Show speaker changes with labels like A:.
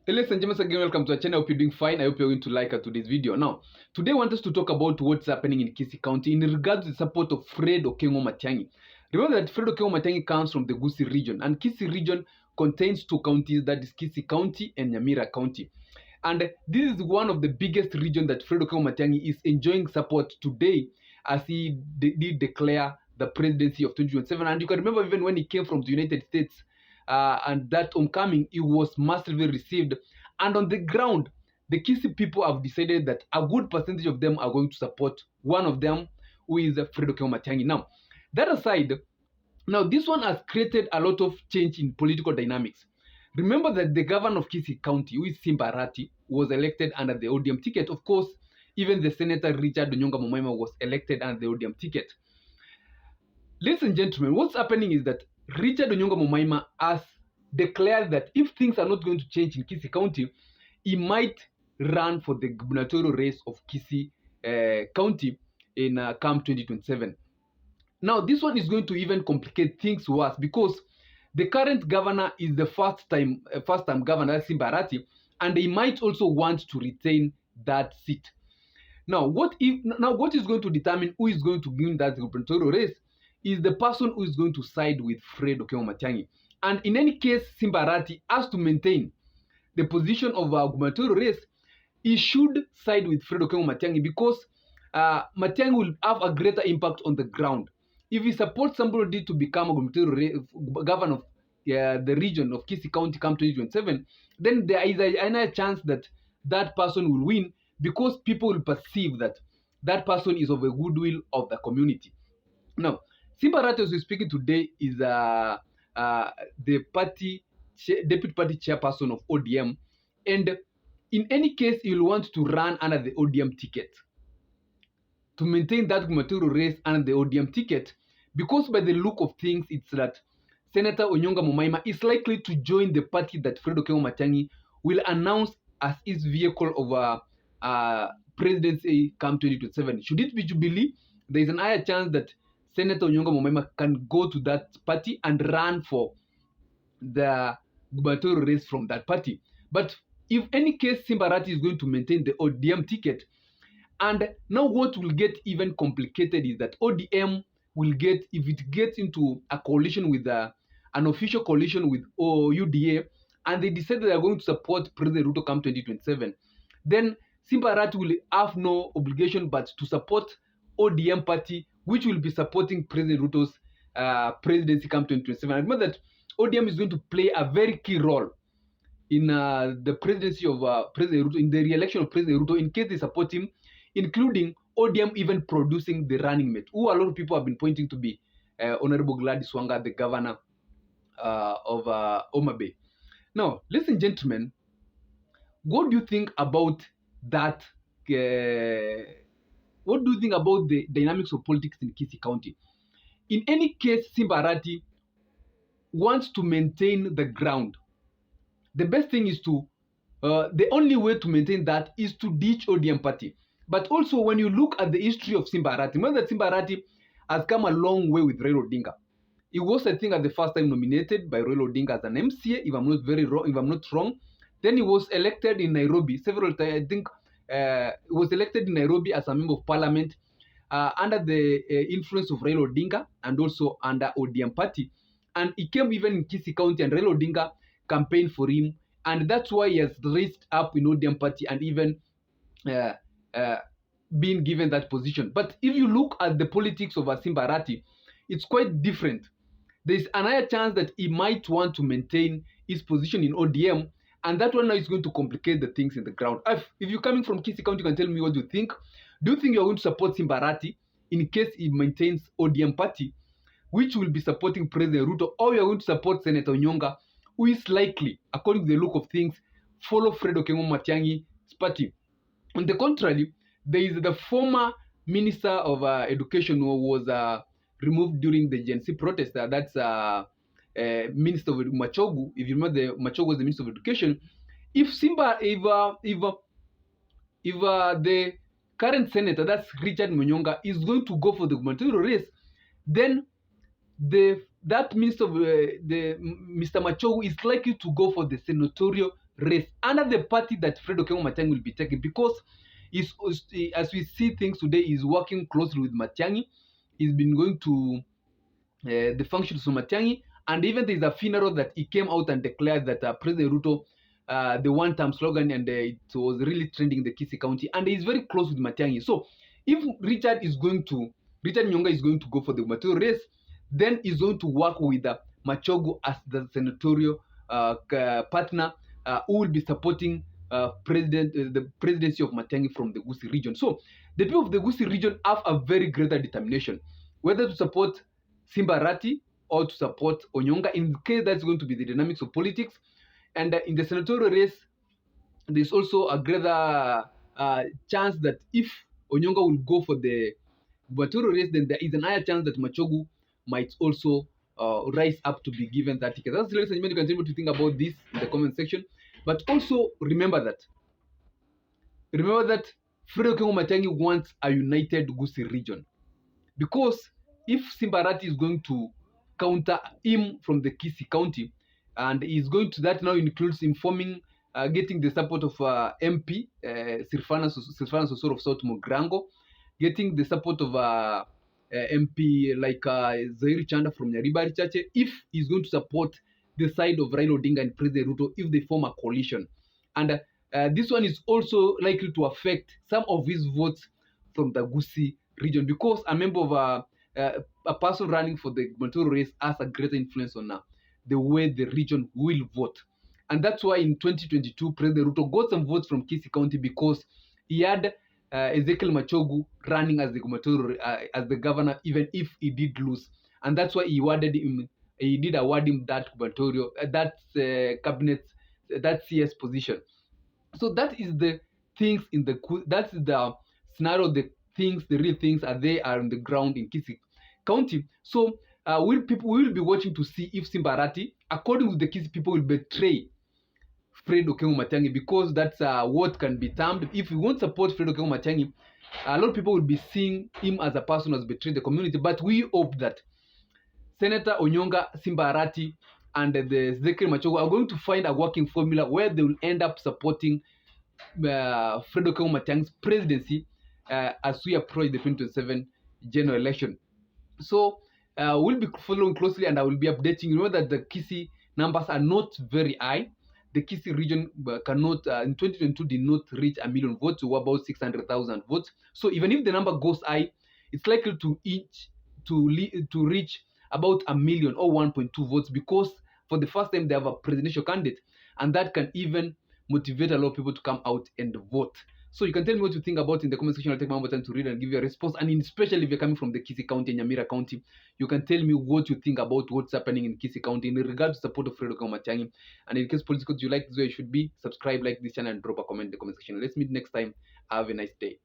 A: Hey, ladies and gentlemen, again, welcome to our channel. I hope you're doing fine. I hope you're going to like today's video. Now, today I want us to talk about what's happening in Kisii County in regards to the support of Fred Okengo Matiangi. Remember that Fred Okengo Matiangi comes from the Kisii region, and Kisii region contains two counties, that is Kisii County and Nyamira County. And this is one of the biggest regions that Fred Okengo Matiangi is enjoying support today as he did declare the presidency of 2027. And you can remember even when he came from the United States, and that homecoming, it was massively received. And on the ground, the Kisii people have decided that a good percentage of them are going to support one of them, who is Fred Okengo Matiangi. Now, that aside, now this one has created a lot of change in political dynamics. Remember that the governor of Kisii County, who is Simba Arati, was elected under the ODM ticket. Of course, even the Senator Richard Onyonka was elected under the ODM ticket. Ladies and gentlemen, what's happening is that Richard Onyonka has declared that if things are not going to change in Kisii County, he might run for the gubernatorial race of Kisii County in CAM 2027. Now, this one is going to even complicate things worse because the current governor is the first-time governor, Simba Arati, and he might also want to retain that seat. Now, what is going to determine who is going to win that gubernatorial race is the person who is going to side with Fred Okengo Matiangi. And in any case, Simba Arati has to maintain the position of a gubernatorial race. He should side with Fred Okengo Matiangi because Matiangi will have a greater impact on the ground. If he supports somebody to become a gubernatorial governor of the region of Kisii County come 2027, then there is a chance that that person will win because people will perceive that that person is of the goodwill of the community. Now, Simba Arati, as we're speaking today, is the deputy party chairperson of ODM, and in any case, he will want to run under the ODM ticket to maintain that gubernatorial race under the ODM ticket, because by the look of things, it's that Senator Onyonka is likely to join the party that Fred Okengo Matiangi will announce as his vehicle of presidency come 2027. Should it be Jubilee, there is an higher chance that Senator Onyonka can go to that party and run for the gubernatorial race from that party. But if any case, Simba Arati is going to maintain the ODM ticket. And now what will get even complicated is that ODM will get, if it gets into a coalition with an official coalition with UDA, and they decide they are going to support President Ruto come 2027, then Simba Arati will have no obligation but to support ODM party, which will be supporting President Ruto's presidency come 2027. I remember that ODM is going to play a very key role in the presidency of President Ruto, in the re-election of President Ruto, in case they support him, including ODM even producing the running mate, who a lot of people have been pointing to be Honorable Gladys Wanga, the governor of Homa Bay. Now, ladies and gentlemen, what do you think about that? What do you think about the dynamics of politics in Kisii County? In any case, Simba Arati wants to maintain the ground. The best thing is to, the only way to maintain that is to ditch ODM party. But also, when you look at the history of Simba Arati, remember that Simba Arati has come a long way with Raila Odinga. He was, I think, at the first time nominated by Raila Odinga as an MCA, if I'm not wrong. Then he was elected in Nairobi several times. I think he was elected in Nairobi as a member of parliament under the influence of Raila Odinga and also under ODM party. And he came even in Kisii County, and Raila Odinga campaigned for him. And that's why he has raised up in ODM party and even being given that position. But if you look at the politics of Simba Arati, it's quite different. There's an higher chance that he might want to maintain his position in ODM, and that one now is going to complicate the things in the ground. If you're coming from Kisii County, you can tell me what you think. Do you think you're going to support Simba Arati in case he maintains ODM party, which will be supporting President Ruto, or you're going to support Senator Onyonka, who is likely, according to the look of things, follow Fred Okengo Matiangi's party? On the contrary, there is the former Minister of Education who was removed during the Gen Z protest. That's Minister of Machogu. If you remember, Machogu was the Minister of Education. If the current senator, that's Richard Munyonga, is going to go for the gubernatorial race, then that minister of Mr. Machogu is likely to go for the senatorial race under the party that Fred Okengo Matiangi will be taking, because as we see things today, is working closely with Matiangi. He's been going to the functions of Matiangi, and even there's a funeral that he came out and declared that President Ruto, the one-term slogan, and it was really trending in the Kisii County, and he's very close with Matiangi. So if Richard Nyonga is going to go for the gubernatorial race, then he's going to work with Machogu as the senatorial partner who will be supporting the presidency of Matiangi from the Gusii region. So the people of the Gusii region have a very greater determination whether to support Simba Arati or to support Onyonka, in case that's going to be the dynamics of politics. And in the senatorial race, there's also a greater chance that if Onyonka will go for the gubernatorial race, then there is an higher chance that Machogu might also rise up to be given that ticket. That's, ladies and gentlemen, you can tell me what you think about this in the comment section. But also remember that Fred Okengo Matiangi wants a united Gusii region, because if Simba Arati is going to counter him from the Kisii County, and is going to, that now includes informing, getting the support of MP Sirfana Sosoro of South Mogrango, getting the support of MP like Zairi Chanda from Nyaribari Chache, if he's going to support the side of Raila Odinga and President Ruto, if they form a coalition. And this one is also likely to affect some of his votes from the Gusii region, because a member of a person running for the gubernatorial race has a greater influence on the way the region will vote. And that's why in 2022, President Ruto got some votes from Kisii County, because he had Ezekiel Machogu running as the gubernatorial, as the governor, even if he did lose. And that's why he did award him that gubernatorial, that cabinet, that CS position. So that is the things that's the scenario, the real things are on the ground in Kisii County. So we will be watching to see if Simba Arati, according to the Kisii people, will betray Fred Okengo Matiangi, because that's what can be termed. If we won't support Fred Okengo Matiangi, a lot of people will be seeing him as a person who has betrayed the community. But we hope that Senator Onyonka, Simba Arati, and the Ezekiel Machogu are going to find a working formula where they will end up supporting Fred Okengo Matiangi's presidency as we approach the 2027 general election. So we'll be following closely, and I will be updating. You know that the Kisii numbers are not very high. The Kisii region cannot, in 2022, did not reach 1 million votes, or about 600,000 votes. So even if the number goes high, it's likely to reach about 1 million or 1.2 votes, because for the first time they have a presidential candidate, and that can even motivate a lot of people to come out and vote. So you can tell me what you think about in the comment section. I'll take my time to read and give you a response. And especially if you're coming from the Kisii County and Nyamira County, you can tell me what you think about what's happening in Kisii County in regard to support of Fred Okengo Matiangi. And in case political you like this way, you should be subscribe, like this channel, and drop a comment in the comment section. Let's meet next time. Have a nice day.